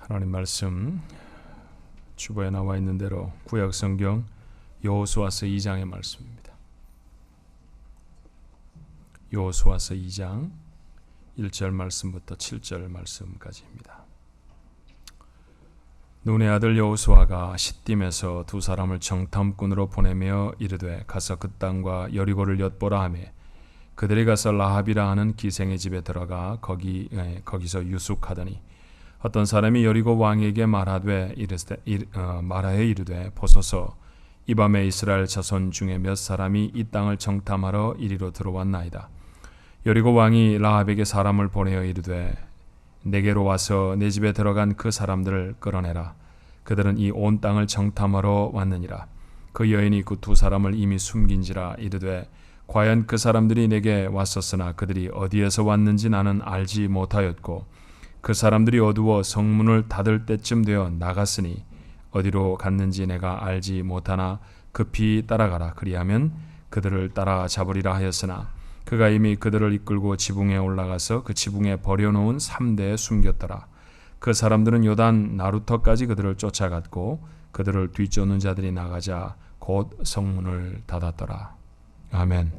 하나님 말씀 주보에 나와 있는 대로 구약 성경 여호수아서 2장의 말씀입니다. 여호수아서 2장 1절 말씀부터 7절 말씀까지입니다. 눈의 아들 여호수아가 시딤에서 두 사람을 정탐꾼으로 보내며 이르되 가서 그 땅과 여리고를 엿보라 하며 그들이 가서 라합이라 하는 기생의 집에 들어가 거기서 유숙하더니 어떤 사람이 여리고 왕에게 말하되 이르되 보소서 이 밤에 이스라엘 자손 중에 몇 사람이 이 땅을 정탐하러 이리로 들어왔나이다. 여리고 왕이 라합에게 사람을 보내어 이르되 내게로 와서 내 집에 들어간 그 사람들을 끌어내라. 그들은 이 온 땅을 정탐하러 왔느니라. 그 여인이 그 두 사람을 이미 숨긴지라. 이르되 과연 그 사람들이 내게 왔었으나 그들이 어디에서 왔는지 나는 알지 못하였고 그 사람들이 어두워 성문을 닫을 때쯤 되어 나갔으니 어디로 갔는지 내가 알지 못하나 급히 따라가라. 그리하면 그들을 따라 잡으리라 하였으나 그가 이미 그들을 이끌고 지붕에 올라가서 그 지붕에 버려놓은 3대에 숨겼더라. 그 사람들은 요단 나루터까지 그들을 쫓아갔고 그들을 뒤쫓는 자들이 나가자 곧 성문을 닫았더라. 아멘.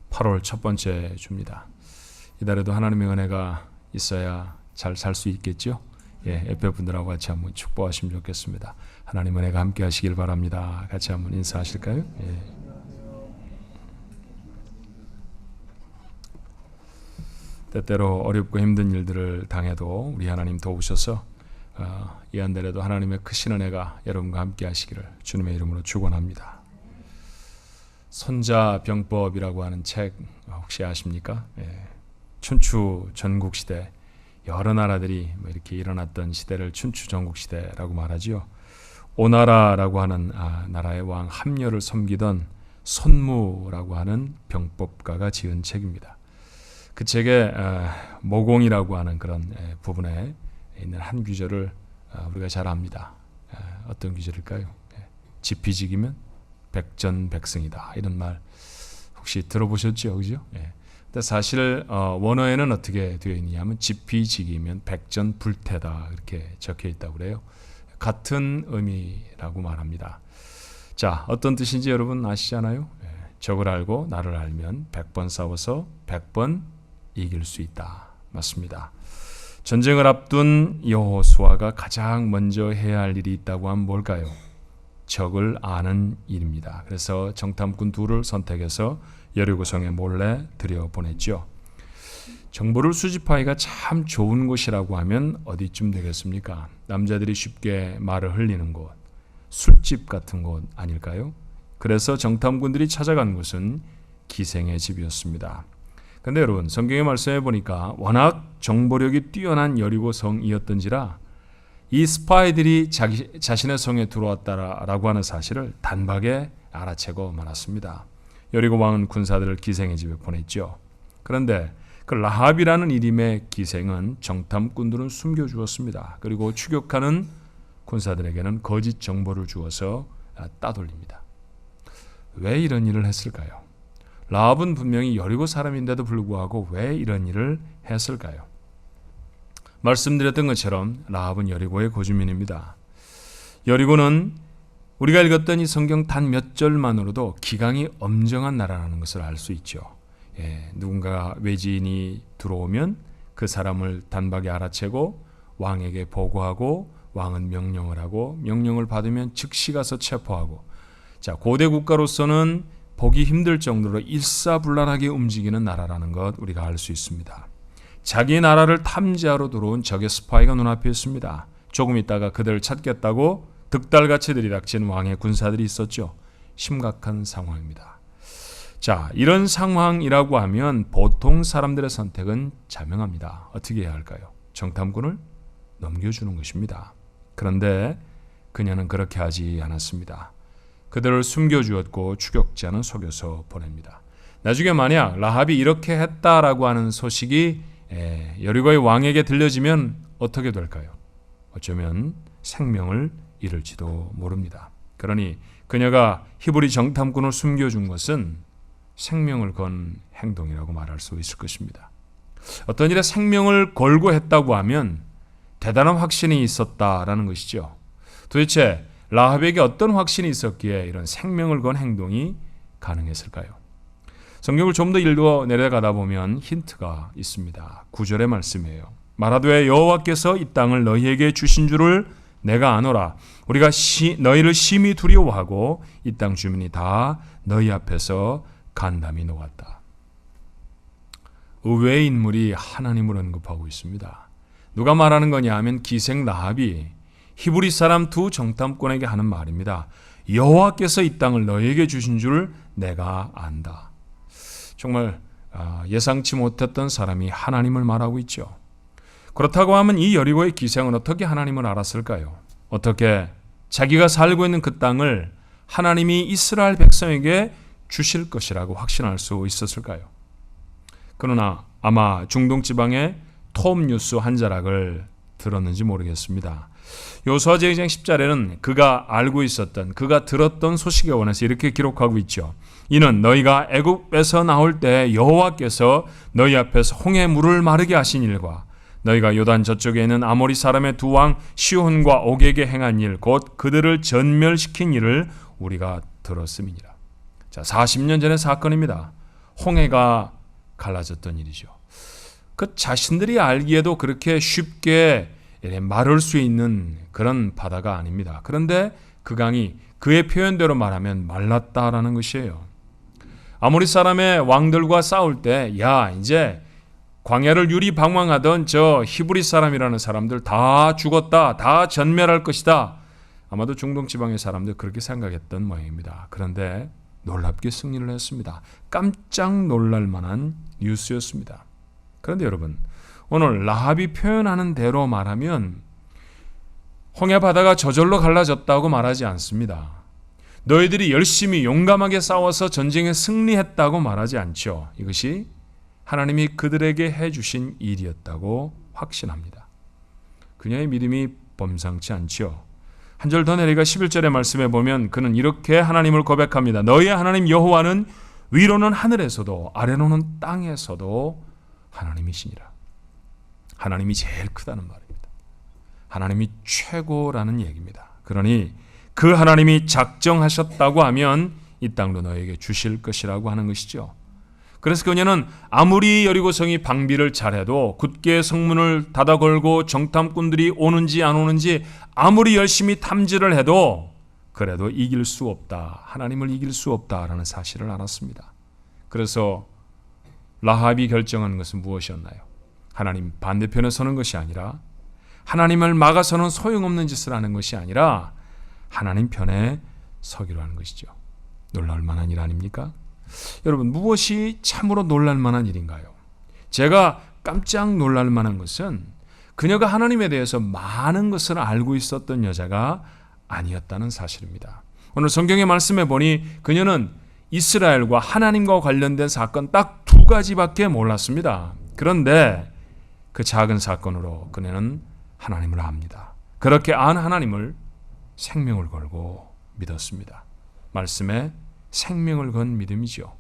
8월 첫 번째 주입니다. 이달에도 하나님의 은혜가 있어야 잘 살 수 있겠죠? 옆에 분들하고 같이 한번 축복하시면 좋겠습니다. 하나님 은혜가 함께 하시길 바랍니다. 같이 한번 인사하실까요? 때때로 어렵고 힘든 일들을 당해도 우리 하나님 도우셔서 이 한달에도 하나님의 크신 은혜가 여러분과 함께 하시기를 주님의 이름으로 축원합니다. 손자병법이라고 하는 책 혹시 아십니까? 춘추 전국시대 여러 나라들이 이렇게 일어났던 시대를 춘추 전국시대라고 말하지요. 오나라라고 하는 나라의 왕 함려를 섬기던 손무라고 하는 병법가가 지은 책입니다. 그 책에 모공이라고 하는 그런 부분에 있는 한 구절을 우리가 잘 압니다. 어떤 구절일까요? 지피지기면 백전백승이다. 이런 말 혹시 들어보셨죠? 그죠? 근데 사실 원어에는 어떻게 되어 있냐면 지피지기면 백전불태다 이렇게 적혀 있다고 그래요. 같은 의미라고 말합니다. 자, 어떤 뜻인지 여러분 아시잖아요? 적을 알고 나를 알면 100번 싸워서 100번 이길 수 있다. 맞습니다. 전쟁을 앞둔 여호수아가 가장 먼저 해야 할 일이 있다고 하면 뭘까요? 적을 아는 일입니다. 그래서 정탐꾼 둘을 선택해서 여리고성에 몰래 들여보냈죠. 정보를 수집하기가 참 좋은 곳이라고 하면 어디쯤 되겠습니까? 남자들이 쉽게 말을 흘리는 곳, 술집 같은 곳 아닐까요? 그래서 정탐꾼들이 찾아간 곳은 기생의 집이었습니다. 그런데 여러분 성경의 말씀에 보니까 워낙 정보력이 뛰어난 여리고성이었던지라 이 스파이들이 자신의 성에 들어왔다라고 하는 사실을 단박에 알아채고 말았습니다. 여리고 왕은 군사들을 기생의 집에 보냈죠. 그런데 그 라합이라는 이름의 기생은 정탐꾼들은 숨겨주었습니다. 그리고 추격하는 군사들에게는 거짓 정보를 주어서 따돌립니다. 왜 이런 일을 했을까요? 라합은 분명히 여리고 사람인데도 불구하고 왜 이런 일을 했을까요? 말씀드렸던 것처럼 라합은 여리고의 거주민입니다. 여리고는 우리가 읽었던 이 성경 단 몇 절만으로도 기강이 엄정한 나라라는 것을 알 수 있죠. 누군가 외지인이 들어오면 그 사람을 단박에 알아채고 왕에게 보고하고 왕은 명령을 하고 명령을 받으면 즉시 가서 체포하고 자, 고대 국가로서는 보기 힘들 정도로 일사불란하게 움직이는 나라라는 것 우리가 알 수 있습니다. 자기 나라를 탐지하러 들어온 적의 스파이가 눈앞에 있습니다. 조금 있다가 그들을 찾겠다고 득달같이 들이닥친 왕의 군사들이 있었죠. 심각한 상황입니다. 자, 이런 상황이라고 하면 보통 사람들의 선택은 자명합니다. 어떻게 해야 할까요? 정탐꾼을 넘겨주는 것입니다. 그런데 그녀는 그렇게 하지 않았습니다. 그들을 숨겨주었고 추격자는 속여서 보냅니다. 나중에 만약 라합이 이렇게 했다라고 하는 소식이 여리고의 왕에게 들려지면 어떻게 될까요? 어쩌면 생명을 잃을지도 모릅니다. 그러니 그녀가 히브리 정탐꾼을 숨겨준 것은 생명을 건 행동이라고 말할 수 있을 것입니다. 어떤 일에 생명을 걸고 했다고 하면 대단한 확신이 있었다라는 것이죠. 도대체 라합에게 어떤 확신이 있었기에 이런 생명을 건 행동이 가능했을까요? 성경을 좀 더 읽어 내려가다 보면 힌트가 있습니다. 9절의 말씀이에요. 말하되 여호와께서 이 땅을 너희에게 주신 줄을 내가 아노라. 우리가 너희를 심히 두려워하고 이 땅 주민이 다 너희 앞에서 간담이 놓았다. 의외의 인물이 하나님을 언급하고 있습니다. 누가 말하는 거냐 하면 기생 라합이 히브리 사람 두 정탐꾼에게 하는 말입니다. 여호와께서 이 땅을 너희에게 주신 줄 내가 안다. 정말 예상치 못했던 사람이 하나님을 말하고 있죠. 그렇다고 하면 이 여리고의 기생은 어떻게 하나님을 알았을까요? 어떻게 자기가 살고 있는 그 땅을 하나님이 이스라엘 백성에게 주실 것이라고 확신할 수 있었을까요? 그러나 아마 중동 지방의 톱 뉴스 한 자락을 들었는지 모르겠습니다. 여호수아 제기장 10절에는 그가 알고 있었던, 그가 들었던 소식에 관해서 이렇게 기록하고 있죠. 이는 너희가 애굽에서 나올 때 여호와께서 너희 앞에서 홍해 물을 마르게 하신 일과 너희가 요단 저쪽에 있는 아모리 사람의 두 왕 시혼과 옥에게 행한 일, 곧 그들을 전멸시킨 일을 우리가 들었음이니라. 자, 40년 전의 사건입니다. 홍해가 갈라졌던 일이죠. 그 자신들이 알기에도 그렇게 쉽게 마를 수 있는 그런 바다가 아닙니다. 그런데 그 강이 그의 표현대로 말하면 말랐다라는 것이에요. 아모리 사람의 왕들과 싸울 때 이제 광야를 유리방황하던 저 히브리 사람이라는 사람들 다 죽었다, 다 전멸할 것이다. 아마도 중동 지방의 사람들 그렇게 생각했던 모양입니다. 그런데 놀랍게 승리를 했습니다. 깜짝 놀랄 만한 뉴스였습니다. 그런데 여러분, 오늘 라합이 표현하는 대로 말하면 홍해 바다가 저절로 갈라졌다고 말하지 않습니다. 너희들이 열심히 용감하게 싸워서 전쟁에 승리했다고 말하지 않죠. 이것이 하나님이 그들에게 해주신 일이었다고 확신합니다. 그녀의 믿음이 범상치 않죠. 한 절 더 내려가 11절의 말씀에 보면 그는 이렇게 하나님을 고백합니다. 너희의 하나님 여호와는 위로는 하늘에서도 아래로는 땅에서도 하나님이시니라. 하나님이 제일 크다는 말입니다. 하나님이 최고라는 얘기입니다. 그러니 그 하나님이 작정하셨다고 하면 이 땅도 너에게 주실 것이라고 하는 것이죠. 그래서 그녀는 아무리 여리고성이 방비를 잘해도 굳게 성문을 닫아 걸고 정탐꾼들이 오는지 안 오는지 아무리 열심히 탐지를 해도 그래도 이길 수 없다. 하나님을 이길 수 없다라는 사실을 알았습니다. 그래서 라합이 결정한 것은 무엇이었나요? 하나님 반대편에 서는 것이 아니라, 하나님을 막아서는 소용없는 짓을 하는 것이 아니라 하나님 편에 서기로 하는 것이죠. 놀랄 만한 일 아닙니까? 여러분, 무엇이 참으로 놀랄 만한 일인가요? 제가 깜짝 놀랄 만한 것은 그녀가 하나님에 대해서 많은 것을 알고 있었던 여자가 아니었다는 사실입니다. 오늘 성경의 말씀에 보니 그녀는 이스라엘과 하나님과 관련된 사건 딱 두 가지밖에 몰랐습니다. 그런데 그 작은 사건으로 그녀는 하나님을 압니다. 그렇게 안 하나님을 생명을 걸고 믿었습니다. 말씀에 생명을 건 믿음이죠.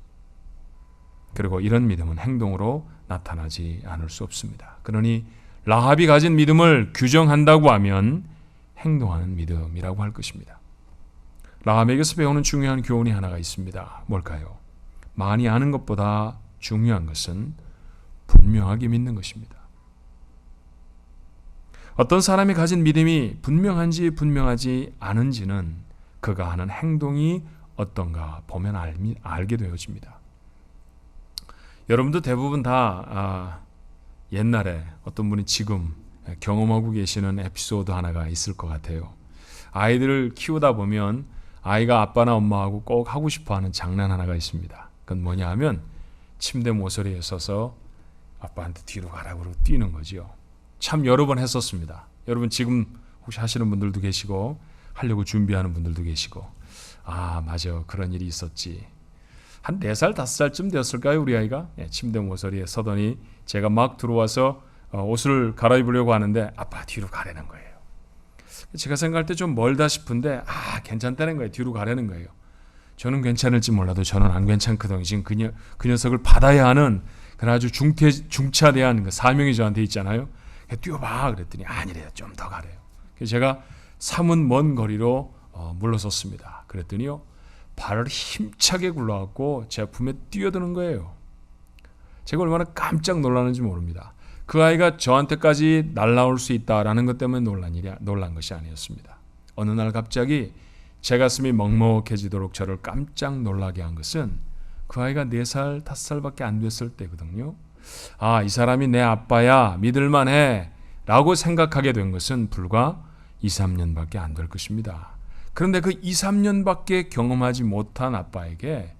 그리고 이런 믿음은 행동으로 나타나지 않을 수 없습니다. 그러니 라합이 가진 믿음을 규정한다고 하면 행동하는 믿음이라고 할 것입니다. 라합에게서 배우는 중요한 교훈이 하나가 있습니다. 뭘까요? 많이 아는 것보다 중요한 것은 분명하게 믿는 것입니다. 어떤 사람이 가진 믿음이 분명한지 분명하지 않은지는 그가 하는 행동이 어떤가 보면 알게 되어집니다. 여러분도 대부분 다 옛날에 어떤 분이 지금 경험하고 계시는 에피소드 하나가 있을 것 같아요. 아이들을 키우다 보면 아이가 아빠나 엄마하고 꼭 하고 싶어하는 장난 하나가 있습니다. 그건 뭐냐 하면 침대 모서리에 서서 아빠한테 뒤로 가라고 그러고 뛰는 거죠. 참 여러 번 했었습니다. 여러분 지금 혹시 하시는 분들도 계시고 하려고 준비하는 분들도 계시고, 맞아, 그런 일이 있었지. 한 4살, 5살쯤 되었을까요, 우리 아이가? 침대 모서리에 서더니 제가 막 들어와서 옷을 갈아입으려고 하는데 아빠 뒤로 가라는 거예요. 제가 생각할 때 좀 멀다 싶은데 괜찮다는 거예요. 뒤로 가라는 거예요. 저는 괜찮을지 몰라도 저는 안 괜찮거든요. 지금 그 녀석을 받아야 하는 그런 아주 중차대한 그 사명이 저한테 있잖아요. 뛰어봐 그랬더니 아니래요. 좀 더 가래요. 그래서 제가 사뭇 먼 거리로 물러섰습니다. 그랬더니요, 발을 힘차게 굴러갖고 제 품에 뛰어드는 거예요. 제가 얼마나 깜짝 놀랐는지 모릅니다. 그 아이가 저한테까지 날아올 수 있다라는 것 때문에 놀란 것이 아니었습니다. 어느 날 갑자기 제 가슴이 먹먹해지도록 저를 깜짝 놀라게 한 것은 그 아이가 4살, 5살밖에 안 됐을 때거든요. 아, 이 사람이 내 아빠야, 믿을만해 라고 생각하게 된 것은 불과 2, 3년밖에 안 될 것입니다. 그런데 그 2, 3년밖에 경험하지 못한 아빠에게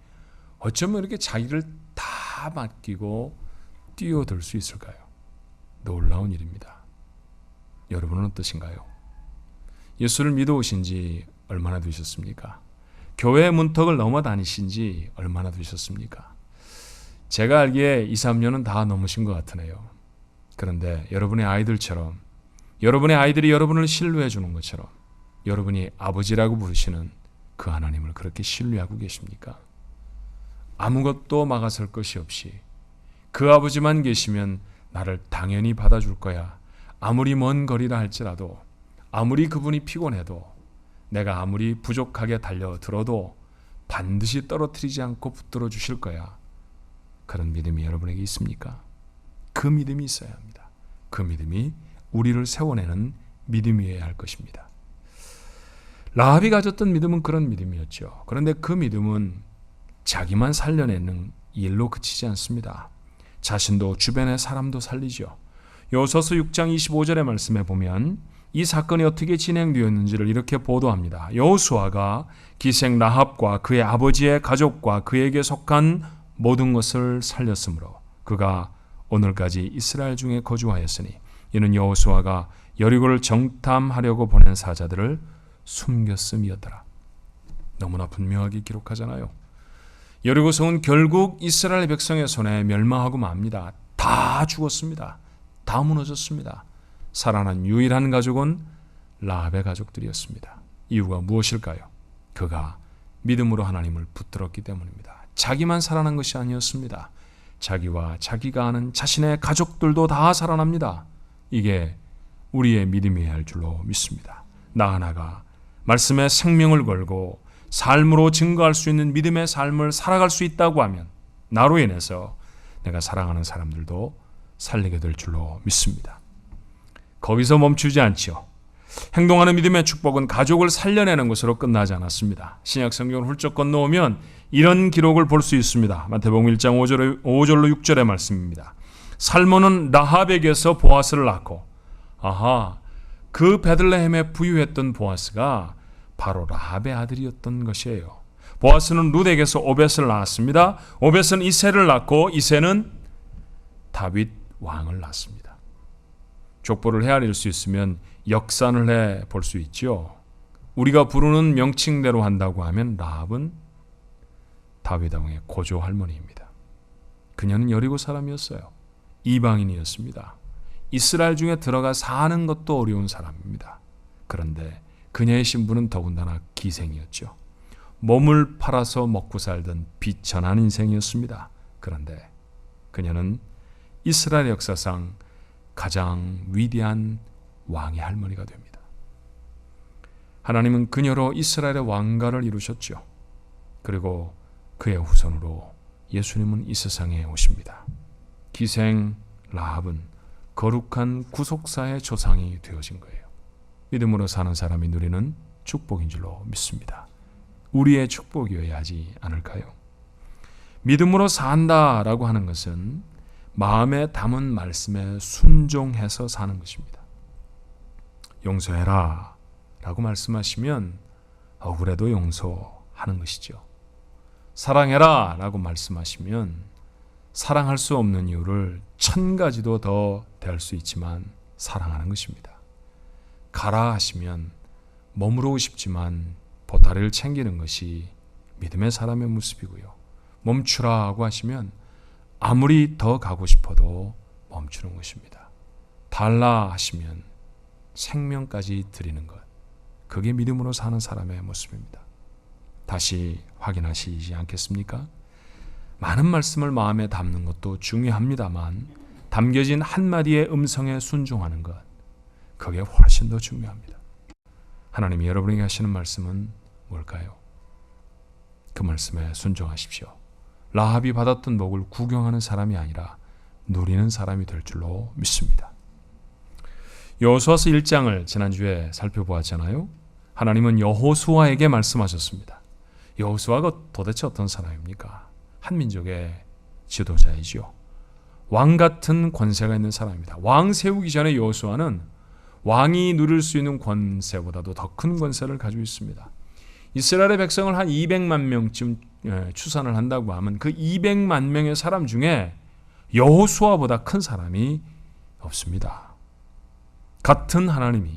어쩌면 이렇게 자기를 다 맡기고 뛰어들 수 있을까요? 놀라운 일입니다. 여러분은 어떠신가요? 예수를 믿어오신 지 얼마나 되셨습니까? 교회 문턱을 넘어 다니신 지 얼마나 되셨습니까? 제가 알기에 2, 3년은 다 넘으신 것 같으네요. 그런데 여러분의 아이들처럼, 여러분의 아이들이 여러분을 신뢰해 주는 것처럼 여러분이 아버지라고 부르시는 그 하나님을 그렇게 신뢰하고 계십니까? 아무것도 막아설 것이 없이 그 아버지만 계시면 나를 당연히 받아줄 거야. 아무리 먼 거리라 할지라도, 아무리 그분이 피곤해도, 내가 아무리 부족하게 달려들어도 반드시 떨어뜨리지 않고 붙들어 주실 거야. 그런 믿음이 여러분에게 있습니까? 그 믿음이 있어야 합니다. 그 믿음이 우리를 세워내는 믿음이어야 할 것입니다. 라합이 가졌던 믿음은 그런 믿음이었죠. 그런데 그 믿음은 자기만 살려내는 일로 그치지 않습니다. 자신도 주변의 사람도 살리죠. 여호수아서 6장 25절의 말씀에 보면 이 사건이 어떻게 진행되었는지를 이렇게 보도합니다. 여호수아가 기생 라합과 그의 아버지의 가족과 그에게 속한 모든 것을 살렸으므로 그가 오늘까지 이스라엘 중에 거주하였으니 이는 여호수아가 여리고를 정탐하려고 보낸 사자들을 숨겼음이었더라. 너무나 분명하게 기록하잖아요. 여리고성은 결국 이스라엘 백성의 손에 멸망하고 맙니다. 다 죽었습니다. 다 무너졌습니다. 살아난 유일한 가족은 라합의 가족들이었습니다. 이유가 무엇일까요? 그가 믿음으로 하나님을 붙들었기 때문입니다. 자기만 살아난 것이 아니었습니다. 자기와 자기가 아는 자신의 가족들도 다 살아납니다. 이게 우리의 믿음이어야 할 줄로 믿습니다. 나 하나가 말씀에 생명을 걸고 삶으로 증거할 수 있는 믿음의 삶을 살아갈 수 있다고 하면 나로 인해서 내가 사랑하는 사람들도 살리게 될 줄로 믿습니다. 거기서 멈추지 않지요. 행동하는 믿음의 축복은 가족을 살려내는 것으로 끝나지 않았습니다. 신약 성경을 훌쩍 건너오면 이런 기록을 볼 수 있습니다. 마태복음 1장 5절로 6절의 말씀입니다. 살몬은 라합에게서 보아스를 낳고, 그 베들레헴에 부유했던 보아스가 바로 라합의 아들이었던 것이에요. 보아스는 룻에게서 오벳을 낳았습니다. 오벳은 이새를 낳고 이새는 다윗 왕을 낳습니다. 족보를 헤아릴 수 있으면 역산을 해 볼 수 있죠. 우리가 부르는 명칭대로 한다고 하면 라합은 다윗 왕의 고조 할머니입니다. 그녀는 여리고 사람이었어요. 이방인이었습니다. 이스라엘 중에 들어가 사는 것도 어려운 사람입니다. 그런데 그녀의 신분은 더군다나 기생이었죠. 몸을 팔아서 먹고 살던 비천한 인생이었습니다. 그런데 그녀는 이스라엘 역사상 가장 위대한 왕의 할머니가 됩니다. 하나님은 그녀로 이스라엘의 왕가를 이루셨죠. 그리고 그의 후손으로 예수님은 이 세상에 오십니다. 기생 라합은 거룩한 구속사의 조상이 되어진 거예요. 믿음으로 사는 사람이 누리는 축복인 줄로 믿습니다. 우리의 축복이어야 하지 않을까요? 믿음으로 산다라고 하는 것은 마음에 담은 말씀에 순종해서 사는 것입니다. 용서해라 라고 말씀하시면 억울해도 용서하는 것이죠. 사랑해라 라고 말씀하시면 사랑할 수 없는 이유를 1000가지도 더 대할 수 있지만 사랑하는 것입니다. 가라 하시면 머무르고 싶지만 보따리를 챙기는 것이 믿음의 사람의 모습이고요. 멈추라 하고 하시면 아무리 더 가고 싶어도 멈추는 것입니다. 달라 하시면 생명까지 드리는 것, 그게 믿음으로 사는 사람의 모습입니다. 다시 확인하시지 않겠습니까? 많은 말씀을 마음에 담는 것도 중요합니다만 담겨진 한마디의 음성에 순종하는 것, 그게 훨씬 더 중요합니다. 하나님이 여러분에게 하시는 말씀은 뭘까요? 그 말씀에 순종하십시오. 라합이 받았던 복을 구경하는 사람이 아니라 누리는 사람이 될 줄로 믿습니다. 여호수아서 1장을 지난주에 살펴보았잖아요. 하나님은 여호수아에게 말씀하셨습니다. 여호수아가 도대체 어떤 사람입니까? 한 민족의 지도자이죠. 왕 같은 권세가 있는 사람입니다. 왕 세우기 전에 여호수아는 왕이 누릴 수 있는 권세보다도 더 큰 권세를 가지고 있습니다. 이스라엘의 백성을 한 200만 명쯤 추산을 한다고 하면 그 200만 명의 사람 중에 여호수아보다 큰 사람이 없습니다. 같은 하나님이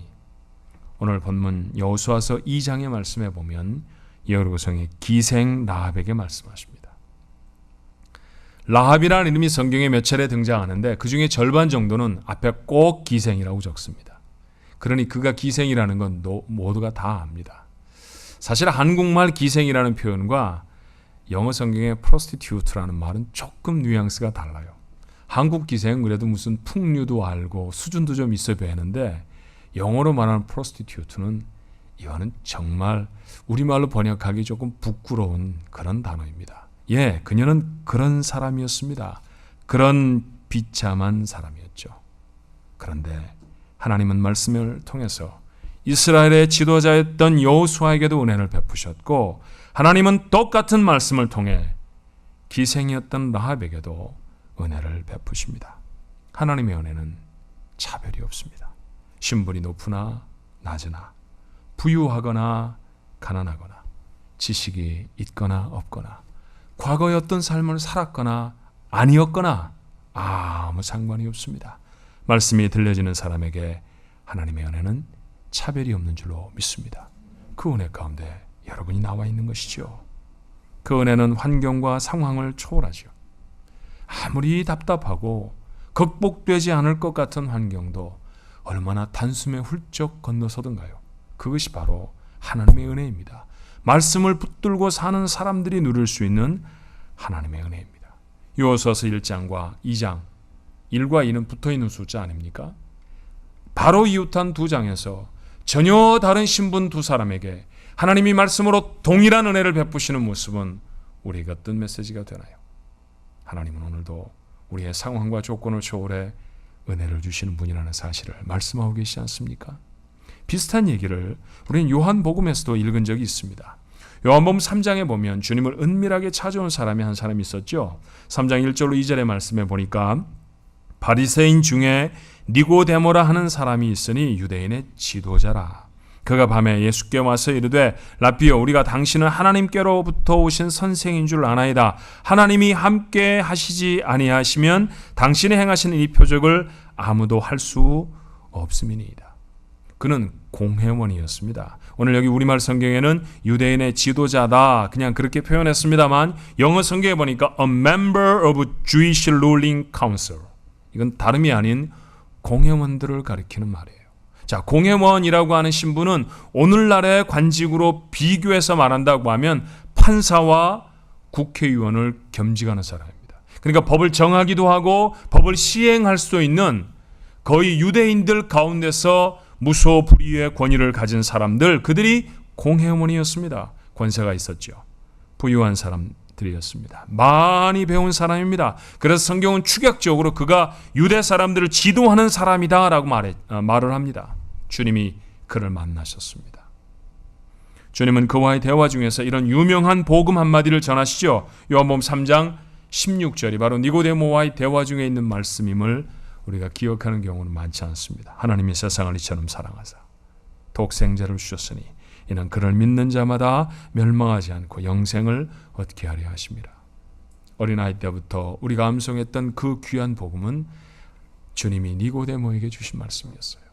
오늘 본문 여호수아서 2장의 말씀에 보면 여리고성의 기생 라합에게 말씀하십니다. 라합이라는 이름이 성경에 몇 차례 등장하는데 그 중에 절반 정도는 앞에 꼭 기생이라고 적습니다. 그러니 그가 기생이라는 건 모두가 다 압니다. 사실 한국말 기생이라는 표현과 영어 성경의 prostitute라는 말은 조금 뉘앙스가 달라요. 한국 기생은 그래도 무슨 풍류도 알고 수준도 좀 있어 보이는데 영어로 말하는 prostitute는 이거는 정말 우리말로 번역하기 조금 부끄러운 그런 단어입니다. 예, 그녀는 그런 사람이었습니다. 그런 비참한 사람이었죠. 그런데 하나님은 말씀을 통해서 이스라엘의 지도자였던 여호수아에게도 은혜를 베푸셨고 하나님은 똑같은 말씀을 통해 기생이었던 라합에게도 은혜를 베푸십니다. 하나님의 은혜는 차별이 없습니다. 신분이 높으나 낮으나 부유하거나 가난하거나 지식이 있거나 없거나 과거의 어떤 삶을 살았거나 아니었거나 아무 상관이 없습니다. 말씀이 들려지는 사람에게 하나님의 은혜는 차별이 없는 줄로 믿습니다. 그 은혜 가운데 여러분이 나와 있는 것이죠. 그 은혜는 환경과 상황을 초월하죠. 아무리 답답하고 극복되지 않을 것 같은 환경도 얼마나 단숨에 훌쩍 건너서든가요. 그것이 바로 하나님의 은혜입니다. 말씀을 붙들고 사는 사람들이 누릴 수 있는 하나님의 은혜입니다. 여호수아서 1장과 2장 1과 2는 붙어있는 숫자 아닙니까? 바로 이웃한 두 장에서 전혀 다른 신분 두 사람에게 하나님이 말씀으로 동일한 은혜를 베푸시는 모습은 우리에게 어떤 메시지가 되나요? 하나님은 오늘도 우리의 상황과 조건을 초월해 은혜를 주시는 분이라는 사실을 말씀하고 계시지 않습니까? 비슷한 얘기를 우리는 요한복음에서도 읽은 적이 있습니다. 요한복음 3장에 보면 주님을 은밀하게 찾아온 사람이 한 사람이 있었죠. 3장 1절로 2절의 말씀에 보니까 바리새인 중에 니고데모라 하는 사람이 있으니 유대인의 지도자라. 그가 밤에 예수께 와서 이르되 라삐여 우리가 당신은 하나님께로부터 오신 선생인 줄 아나이다. 하나님이 함께 하시지 아니하시면 당신이 행하시는 이 표적을 아무도 할 수 없음이니이다. 그는 공회원이었습니다. 오늘 여기 우리말 성경에는 유대인의 지도자다 그냥 그렇게 표현했습니다만 영어 성경에 보니까 a member of Jewish ruling council. 이건 다름이 아닌 공회원들을 가리키는 말이에요. 자, 공회원이라고 하는 신분은 오늘날의 관직으로 비교해서 말한다고 하면 판사와 국회의원을 겸직하는 사람입니다. 그러니까 법을 정하기도 하고 법을 시행할 수 있는 거의 유대인들 가운데서 무소불위의 권위를 가진 사람들, 그들이 공회원이었습니다. 권세가 있었죠. 부유한 사람들이었습니다. 많이 배운 사람입니다. 그래서 성경은 추격적으로 그가 유대 사람들을 지도하는 사람이다 라고 말을 합니다. 주님이 그를 만나셨습니다. 주님은 그와의 대화 중에서 이런 유명한 복음 한마디를 전하시죠. 요한복음 3장 16절이 바로 니고데모와의 대화 중에 있는 말씀임을 우리가 기억하는 경우는 많지 않습니다. 하나님이 세상을 이처럼 사랑하사 독생자를 주셨으니 이는 그를 믿는 자마다 멸망하지 않고 영생을 얻게 하려 하심이라. 어린아이 때부터 우리가 암송했던 그 귀한 복음은 주님이 니고데모에게 주신 말씀이었어요.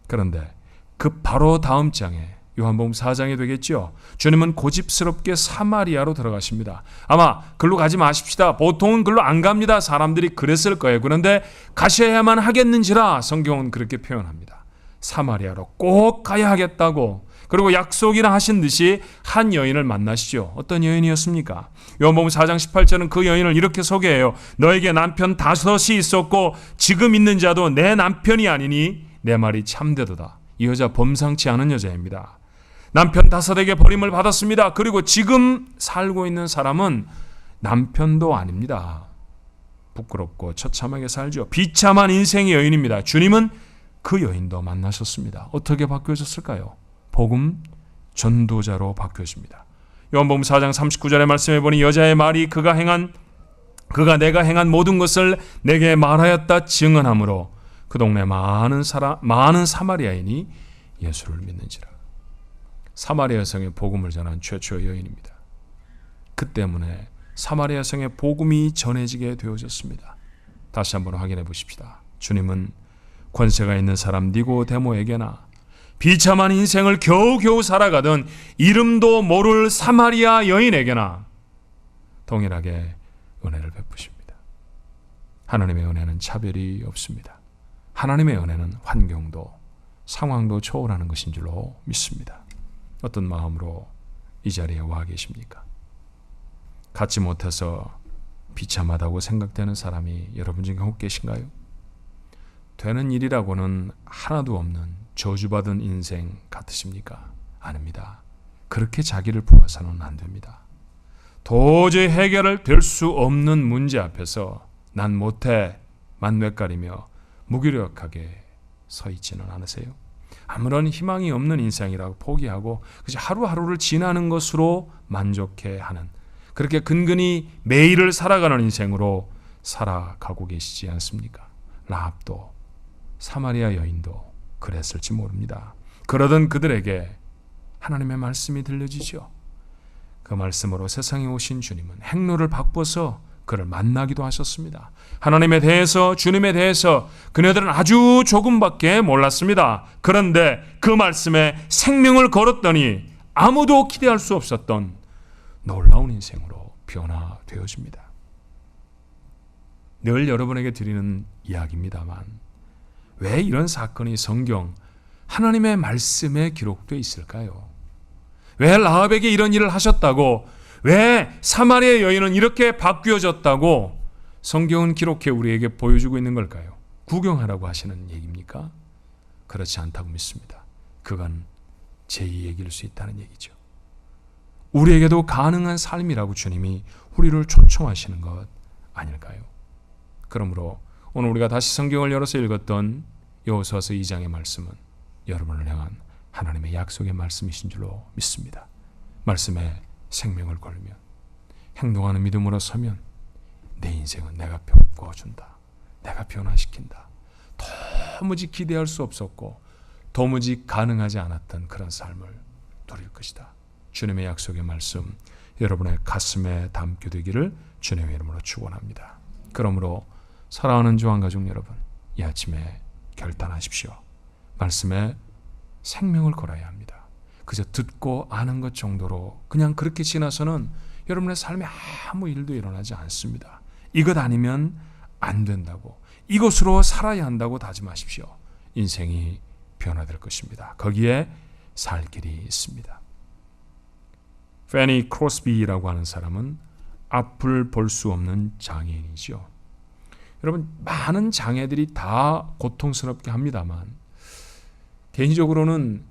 그런데 그 바로 다음 장에 요한복음 4장이 되겠죠. 주님은 고집스럽게 사마리아로 들어가십니다. 아마 글로 가지 마십시다. 보통은 글로 안 갑니다. 사람들이 그랬을 거예요. 그런데 가셔야만 하겠는지라 성경은 그렇게 표현합니다. 사마리아로 꼭 가야 하겠다고 그리고 약속이나 하신 듯이 한 여인을 만나시죠. 어떤 여인이었습니까? 요한복음 4장 18절은 그 여인을 이렇게 소개해요. 너에게 남편 5이 있었고 지금 있는 자도 내 남편이 아니니 내 말이 참되도다. 이 여자 범상치 않은 여자입니다. 남편 5에게 버림을 받았습니다. 그리고 지금 살고 있는 사람은 남편도 아닙니다. 부끄럽고 처참하게 살죠. 비참한 인생의 여인입니다. 주님은 그 여인도 만나셨습니다. 어떻게 바뀌어졌을까요? 복음 전도자로 바뀌어집니다. 요한복음 4장 39절의 말씀에 보니 여자의 말이 그가 내가 행한 모든 것을 내게 말하였다 증언하므로 그 동네 많은 사마리아인이 예수를 믿는지라. 사마리아 성에 복음을 전한 최초의 여인입니다. 그 때문에 사마리아 성에 복음이 전해지게 되어졌습니다. 다시 한번 확인해 보십시다. 주님은 권세가 있는 사람 니고데모에게나 비참한 인생을 겨우겨우 살아가던 이름도 모를 사마리아 여인에게나 동일하게 은혜를 베푸십니다. 하나님의 은혜는 차별이 없습니다. 하나님의 은혜는 환경도 상황도 초월하는 것인 줄로 믿습니다. 어떤 마음으로 이 자리에 와 계십니까? 갖지 못해서 비참하다고 생각되는 사람이 여러분 중에 혹 계신가요? 되는 일이라고는 하나도 없는 저주받은 인생 같으십니까? 아닙니다. 그렇게 자기를 보아서는 안 됩니다. 도저히 해결될 수 없는 문제 앞에서 난 못해 만뇌가리며 무기력하게 서 있지는 않으세요? 아무런 희망이 없는 인생이라고 포기하고 그저 하루하루를 지나는 것으로 만족해하는 그렇게 근근히 매일을 살아가는 인생으로 살아가고 계시지 않습니까? 라합도 사마리아 여인도 그랬을지 모릅니다. 그러던 그들에게 하나님의 말씀이 들려지죠. 그 말씀으로 세상에 오신 주님은 행로를 바꿔서 그를 만나기도 하셨습니다. 하나님에 대해서, 주님에 대해서 그네들은 아주 조금밖에 몰랐습니다. 그런데 그 말씀에 생명을 걸었더니 아무도 기대할 수 없었던 놀라운 인생으로 변화되어집니다. 늘 여러분에게 드리는 이야기입니다만 왜 이런 사건이 성경 하나님의 말씀에 기록되어 있을까요? 왜 라합에게 이런 일을 하셨다고, 왜 사마리아 여인은 이렇게 바뀌어졌다고 성경은 기록해 우리에게 보여주고 있는 걸까요? 구경하라고 하시는 얘기입니까? 그렇지 않다고 믿습니다. 그건 제2의 얘기일 수 있다는 얘기죠. 우리에게도 가능한 삶이라고 주님이 우리를 초청하시는 것 아닐까요? 그러므로 오늘 우리가 다시 성경을 열어서 읽었던 여호수아서 2장의 말씀은 여러분을 향한 하나님의 약속의 말씀이신 줄로 믿습니다. 말씀에 생명을 걸면, 행동하는 믿음으로 서면 내 인생은 내가 바꿔준다. 내가 변화시킨다. 도무지 기대할 수 없었고 도무지 가능하지 않았던 그런 삶을 누릴 것이다. 주님의 약속의 말씀 여러분의 가슴에 담게 되기를 주님의 이름으로 축원합니다. 그러므로 사랑하는 주안가족 여러분, 이 아침에 결단하십시오. 말씀에 생명을 걸어야 합니다. 그저 듣고 아는 것 정도로 그냥 그렇게 지나서는 여러분의 삶에 아무 일도 일어나지 않습니다. 이것 아니면 안 된다고, 이것으로 살아야 한다고 다짐하십시오. 인생이 변화될 것입니다. 거기에 살 길이 있습니다. 페니 크로스비라고 하는 사람은 앞을 볼 수 없는 장애인이죠. 여러분, 많은 장애들이 다 고통스럽게 합니다만 개인적으로는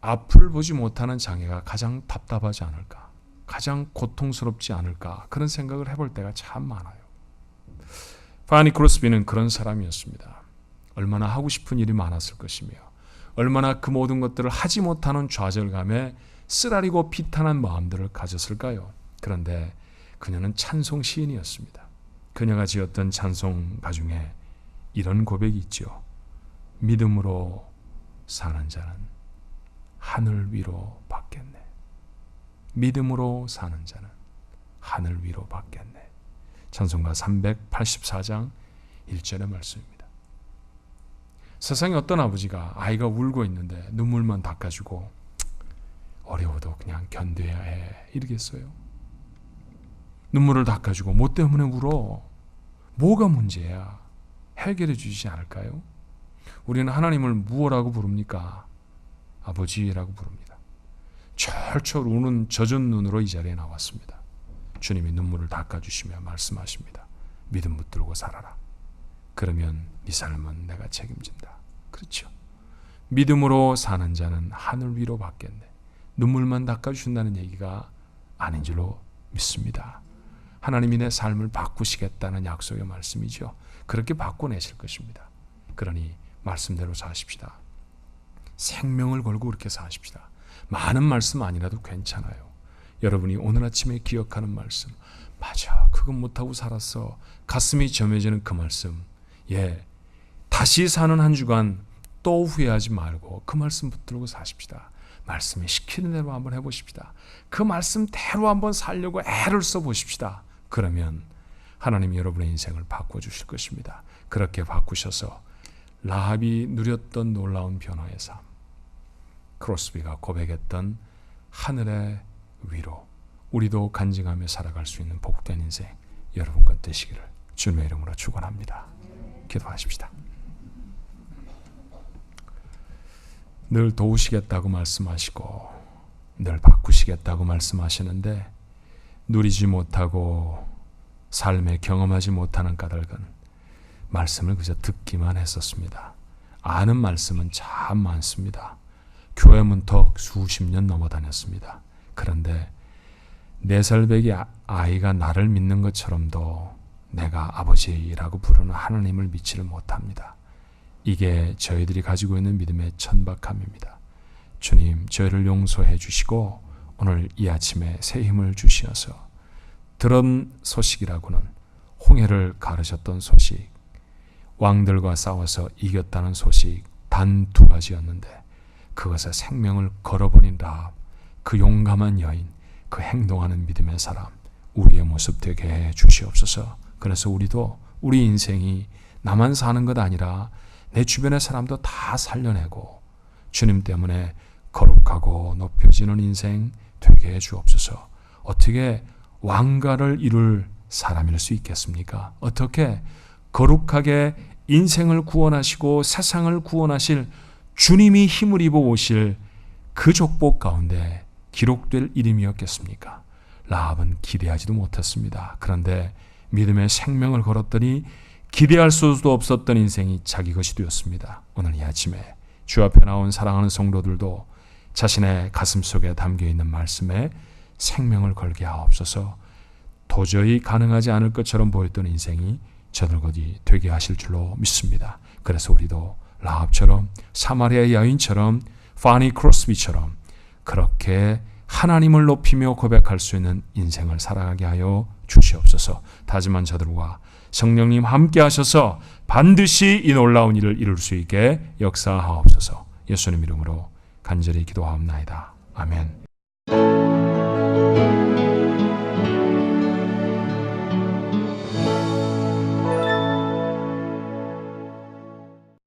앞을 보지 못하는 장애가 가장 답답하지 않을까, 가장 고통스럽지 않을까, 그런 생각을 해볼 때가 참 많아요. 파니 크로스비는 그런 사람이었습니다. 얼마나 하고 싶은 일이 많았을 것이며 얼마나 그 모든 것들을 하지 못하는 좌절감에 쓰라리고 비탄한 마음들을 가졌을까요? 그런데 그녀는 찬송 시인이었습니다. 그녀가 지었던 찬송가 중에 이런 고백이 있죠. 믿음으로 사는 자는 하늘 위로 받겠네. 믿음으로 사는 자는 하늘 위로 받겠네. 찬송가 384장 1절의 말씀입니다. 세상에 어떤 아버지가 아이가 울고 있는데 눈물만 닦아주고 어려워도 그냥 견뎌야 해 이러겠어요? 눈물을 닦아주고 뭐 때문에 울어? 뭐가 문제야? 해결해 주시지 않을까요? 우리는 하나님을 무엇라고 부릅니까? 아버지라고 부릅니다. 철철 우는 젖은 눈으로 이 자리에 나왔습니다. 주님이 눈물을 닦아주시며 말씀하십니다. 믿음 붙들고 살아라. 그러면 네 삶은 내가 책임진다. 그렇죠. 믿음으로 사는 자는 하늘 위로 받겠네. 눈물만 닦아주신다는 얘기가 아닌 줄로 믿습니다. 하나님이 내 삶을 바꾸시겠다는 약속의 말씀이죠. 그렇게 바꿔내실 것입니다. 그러니 말씀대로 사십시다. 생명을 걸고 그렇게 사십시다. 많은 말씀 아니라도 괜찮아요. 여러분이 오늘 아침에 기억하는 말씀, 맞아, 그건 못하고 살았어, 가슴이 점해지는 그 말씀, 다시 사는 한 주간 또 후회하지 말고 그 말씀 붙들고 사십시다. 말씀이 시키는 대로 한번 해보십시다. 그 말씀대로 한번 살려고 애를 써보십시다. 그러면 하나님이 여러분의 인생을 바꿔주실 것입니다. 그렇게 바꾸셔서 라합이 누렸던 놀라운 변화의 삶, 크로스비가 고백했던 하늘의 위로, 우리도 간증하며 살아갈 수 있는 복된 인생 여러분과 되시기를 주님의 이름으로 축원합니다. 기도하십시다. 늘 도우시겠다고 말씀하시고 늘 바꾸시겠다고 말씀하시는데 누리지 못하고 삶에 경험하지 못하는 까닭은 말씀을 그저 듣기만 했었습니다. 아는 말씀은 참 많습니다. 교회 문턱 수십 년 넘어 다녔습니다. 그런데 4살배기 아이가 나를 믿는 것처럼도 내가 아버지라고 부르는 하나님을 믿지를 못합니다. 이게 저희들이 가지고 있는 믿음의 천박함입니다. 주님, 저희를 용서해 주시고 오늘 이 아침에 새 힘을 주시어서 들은 소식이라고는 홍해를 가르셨던 소식, 왕들과 싸워서 이겼다는 소식 단 2가지였는데 그것에 생명을 걸어버린 라합, 그 용감한 여인, 그 행동하는 믿음의 사람, 우리의 모습 되게 해 주시옵소서. 그래서 우리도 우리 인생이 나만 사는 것 아니라 내 주변의 사람도 다 살려내고 주님 때문에 거룩하고 높여지는 인생 되게 해 주옵소서. 어떻게 왕가를 이룰 사람일 수 있겠습니까? 어떻게 거룩하게 인생을 구원하시고 세상을 구원하실 주님이 힘을 입어 오실 그 족복 가운데 기록될 이름이었겠습니까? 라합은 기대하지도 못했습니다. 그런데 믿음의 생명을 걸었더니 기대할 수도 없었던 인생이 자기 것이 되었습니다. 오늘 이 아침에 주 앞에 나온 사랑하는 성도들도 자신의 가슴 속에 담겨있는 말씀에 생명을 걸게 하옵소서. 도저히 가능하지 않을 것처럼 보였던 인생이 저들것이 되게 하실 줄로 믿습니다. 그래서 우리도 라합처럼 사마리아 여인처럼 파니 크로스비처럼 그렇게 하나님을 높이며 고백할 수 있는 인생을 살아가게 하여 주시옵소서. 다짐한 저들과 성령님 함께 하셔서 반드시 이 놀라운 일을 이룰 수 있게 역사하옵소서. 예수님 이름으로 간절히 기도하옵나이다. 아멘.